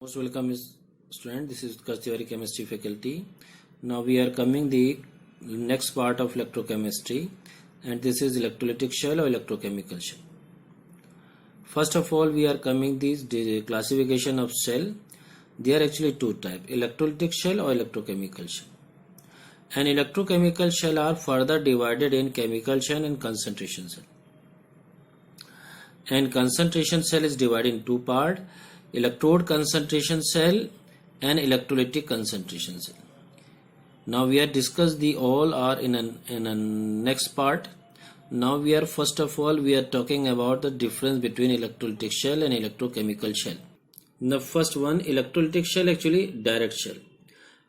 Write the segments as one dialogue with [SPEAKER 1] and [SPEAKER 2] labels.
[SPEAKER 1] Most welcome student. This is Utkarsh Tiwari chemistry faculty. Now we are coming the next part of electrochemistry, and this is electrolytic shell or electrochemical shell. First of all, we are coming the classification of shell. There are actually two types: electrolytic shell or electrochemical shell. And electrochemical shell are further divided in chemical shell and concentration shell. And concentration cell is divided in two parts: electrode concentration cell and electrolytic concentration cell. Now we have discussed the all are in a next part. Now we are first of all we are talking about the difference between electrolytic shell and electrochemical shell. The first one, electrolytic shell actually direct shell,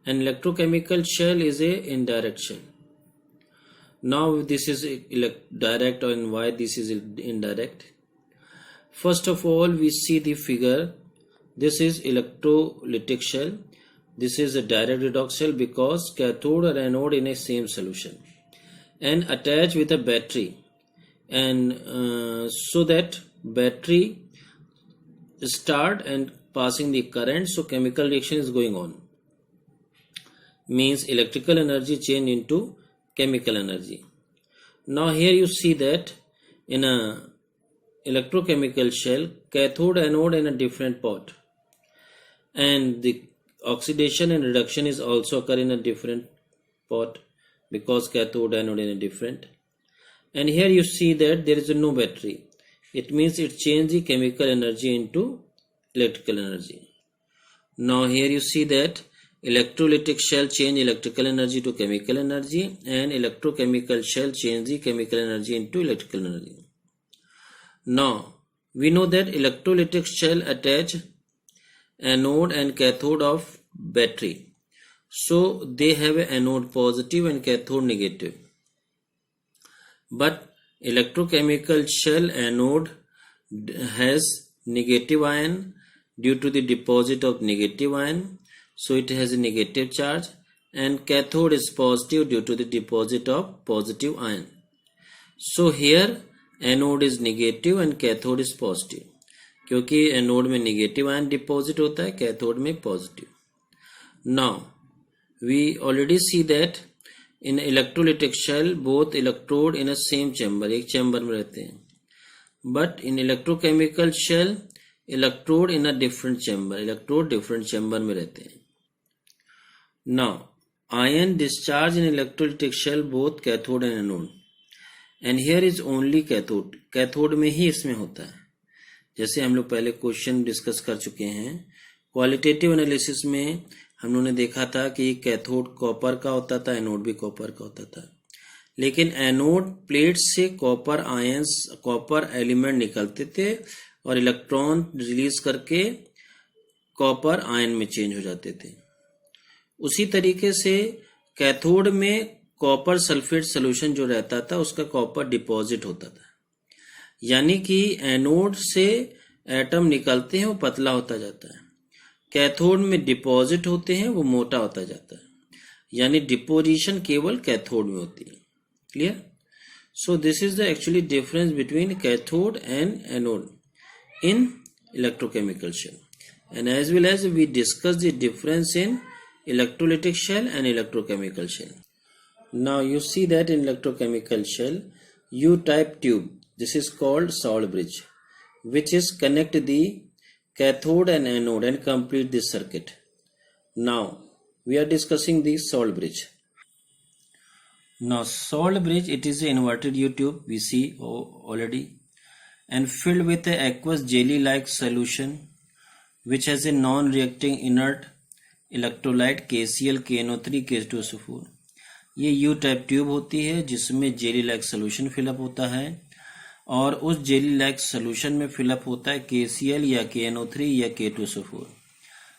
[SPEAKER 1] and electrochemical shell is a indirect shell. Now this is direct, and why this is indirect? First of all, we see the figure. This is electrolytic shell. This is a direct redox shell because cathode and anode in a same solution and attached with a battery, and so that battery start and passing the current, so chemical reaction is going on, means electrical energy change into chemical energy. Now here you see that in a electrochemical shell, cathode anode in a different pot, and the oxidation and reduction is also occur in a different pot because cathode anode in a different. And here you see that there is no battery. It means it changes the chemical energy into electrical energy. Now here you see that electrolytic shell change electrical energy to chemical energy, and electrochemical shell change the chemical energy into electrical energy. Now we know that electrolytic shell attach anode and cathode of battery, so they have an anode positive and cathode negative. But electrochemical shell anode has negative ion due to the deposit of negative ion, so it has a negative charge, and cathode is positive due to the deposit of positive ion. So here anode is negative and cathode is positive, क्योंकि anode में negative ion deposit होता है, cathode में positive. Now we already see that in electrolytic cell both electrode in a same chamber, एक chamber में रहते हैं. But in electrochemical cell electrode in a different chamber, electrode different chamber में रहते हैं. Now ion discharge in electrolytic cell both cathode and anode, and here is only cathode. Cathode में ही इसमें होता है. जैसे हम लोग पहले क्वेश्चन डिस्कस कर चुके हैं, क्वालिटेटिव एनालिसिस में हम लोगों ने देखा था कि कैथोड कॉपर का होता था, एनोड भी कॉपर का होता था. लेकिन एनोड प्लेट से कॉपर आयंस, कॉपर एलिमेंट निकलते थे और इलेक्ट्रॉन रिलीज करके कॉपर आयन में चेंज हो जाते थे. उसी तरीके से कैथोड में कॉपर सल्फेट सोल्यूशन जो रहता था उसका कॉपर डिपॉजिट होता था, यानी कि एनोड से एटम निकलते हैं वो पतला होता जाता है, कैथोड में डिपॉजिट होते हैं वो मोटा होता जाता है, यानी डिपोजिशन केवल कैथोड में होती है. Clear? So this is the actually difference between cathode and anode in electrochemical cell, and as well as we discuss the difference in electrolytic cell and electrochemical cell. Now you see that in electrochemical shell, U-type tube, this is called salt bridge, which is connect the cathode and anode and complete this circuit. Now we are discussing the salt bridge. Now salt bridge, it is an inverted U-tube, we see already, and filled with a aqueous jelly-like solution which has a non-reacting inert electrolyte KCl, KNO3, K2SO4. ये you type tube होती है जिसमें jelly like solution fill up होता है, और उस jelly like solution में fill up होता है KCl या KNO3 या K2SO4,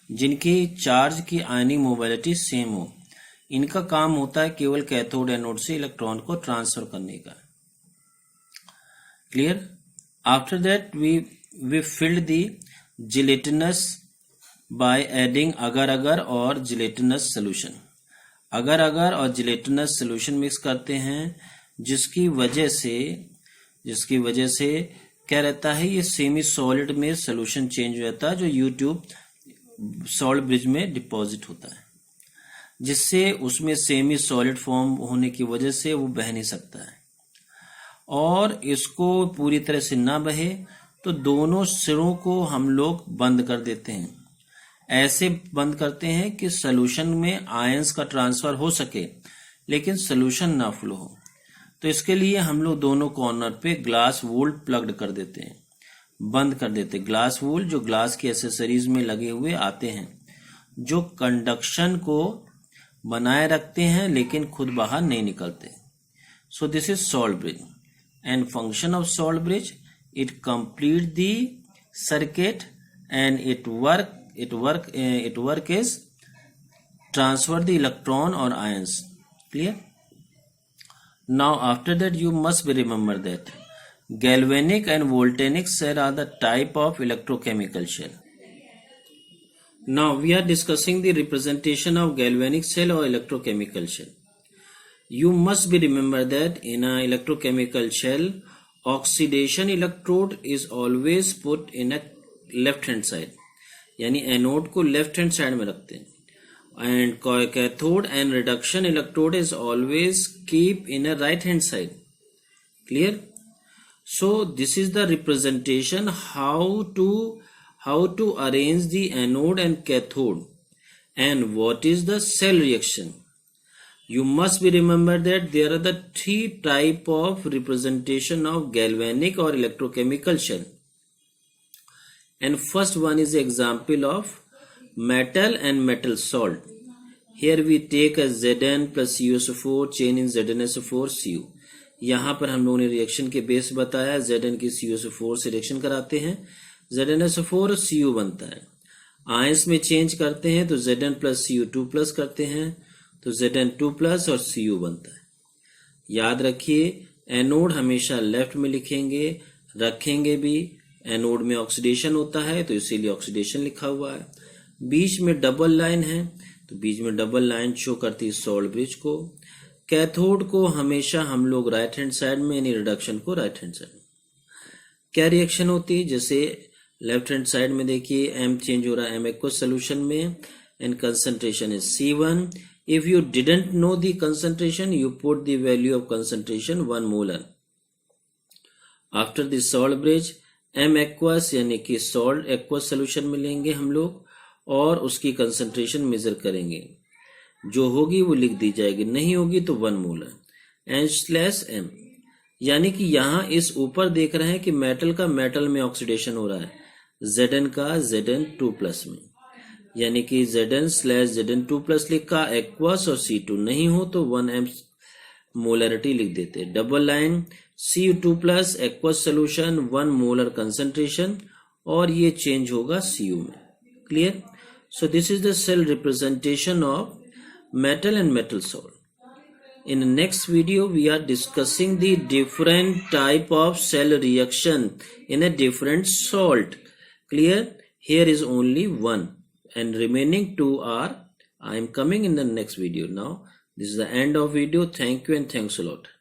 [SPEAKER 1] जिनकी चार्ज की आयनिक मोबिलिटी सेम हो. इनका काम होता है केवल कैथोड एनोड से इलेक्ट्रॉन को ट्रांसफर करने का. Clear? After that we filled the gelatinous by adding अगर अगर और जिलेटिनस सोल्यूशन. अगर अगर और जिलेटिनस सोल्यूशन मिक्स करते हैं, जिसकी वजह से क्या रहता है, ये सेमी सॉलिड में सोल्यूशन चेंज हो जाता है, जो यूट्यूब सॉल्ट ब्रिज में डिपॉजिट होता है, जिससे उसमें सेमी सॉलिड फॉर्म होने की वजह से वो बह नहीं सकता है। और इसको पूरी तरह से ना बहे तो दोनों सिरों को हम लोग बंद कर देते हैं। ऐसे बंद करते हैं कि सॉल्यूशन में आयंस का ट्रांसफर हो सके लेकिन सॉल्यूशन ना फ्लो हो। तो इसके लिए हम लोग दोनों कॉर्नर पे ग्लास वूल प्लग्ड कर देते हैं, बंद कर देते हैं। ग्लास वूल जो ग्लास की एसेसरीज में लगे हुए आते हैं, जो कंडक्शन को बनाए रखते हैं लेकिन खुद बाहर नहीं निकलते। सो this is salt bridge and function of salt bridge, it complete the circuit and it work is transfer the electron or ions. Clear? Now after that you must be remember that galvanic and volcanic cell are the type of electrochemical shell. Now we are discussing the representation of galvanic cell or electrochemical shell. You must be remember that in a electrochemical shell, oxidation electrode is always put in a left hand side, यानी anode को left hand side में रखते हैं, and cathode and reduction electrode is always keep in a right hand side. Clear? So this is the representation how to arrange the anode and cathode and what is the cell reaction. You must be remember that there are the three type of representation of galvanic or electrochemical shell, and first one is the example of metal and metal salt. Here we take a Zn plus CuSO4 chain in ZnSO4 Cu. यहाँ पर हम लोगों ने reaction के base बताया, Zn की CuSO4 से reaction कराते हैं, ZnSO4 और Cu बनता है। आयंस में चेंज करते हैं तो Zn प्लस Cu2 प्लस करते हैं तो Zn2 प्लस और Cu बनता है। याद रखिए एनोड हमेशा लेफ्ट में लिखेंगे, रखेंगे भी। एनोड में ऑक्सीडेशन होता है तो इसीलिए ऑक्सीडेशन लिखा हुआ है। बीच में डबल लाइन है तो बीच में डबल लाइन शो करती है सॉल्ट ब्रिज को। कैथोड को हमेशा हम लोग राइट हैंड साइड में, यानी रिडक्शन को राइट हैंड साइड में। क्या रिएक्शन होती है, जैसे लेफ्ट हैंड साइड में देखिए एम चेंज हो रहा है एम एक्वस सोल्यूशन में and concentration is C1। If you didn't know the concentration you put the value of concentration 1 molar. After the salt bridge M aqueous यानी कि salt aqueous solution में लेंगे हम लोग और उसकी कंसंट्रेशन मेजर करेंगे, जो होगी वो लिख दी जाएगी, नहीं होगी तो 1 मोलर N/M। यानी कि यहाँ इस ऊपर देख रहे हैं कि मेटल का मेटल में ऑक्सीडेशन हो रहा है, Zn का Zn2 प्लस में, यानी कि Zn/Zn2 प्लस लिखा, एक्वस और C2 नहीं हो तो 1M मोलरिटी लिख देते। Double line Cu2 plus aqueous solution 1 molar concentration और ये चेंज होगा Cu में। Clear? So this is the cell representation of metal and metal salt. In the next video we are discussing the different type of cell reaction in a different salt. Clear? Here is only one and remaining two are I am coming in the next video. Now this is the end of video. Thank you and thanks a lot.